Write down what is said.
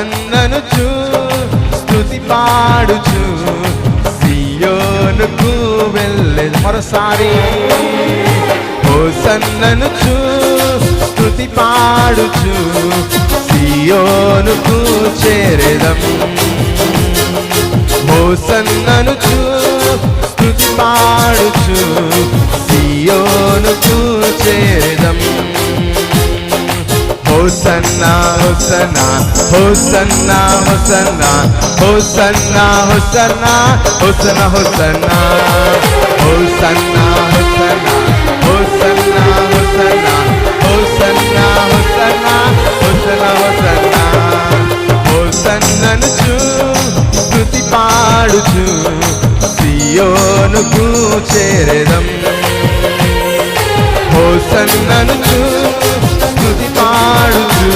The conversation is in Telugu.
హోసన్ననుచు స్తుతి పాడుచు సియోనుకు వెళ్ళెదం. మరోసారి హోసన్ననుచు స్తుతి పాడుచు సియోనుకు చేరెదం. హోసన్ననుచు స్తుతి పాడుచు సియోనుకు చేరెదం. హోసన్నా హోసన్నా హోసన్నా హోసన్నా హోసన్నా హోసన్నా హోసన్నా హోసన్నా హోసన్నా హోసన్నా హోసన్నా హోసన్నా హోసన్నా హోసన్నా హోసన్నా హోసన్నా హోసన్ననుచు స్తుతి పాడుచు సియోనుకు చేరెదం. హోసన్ననుచు స్తుతి పాడుచు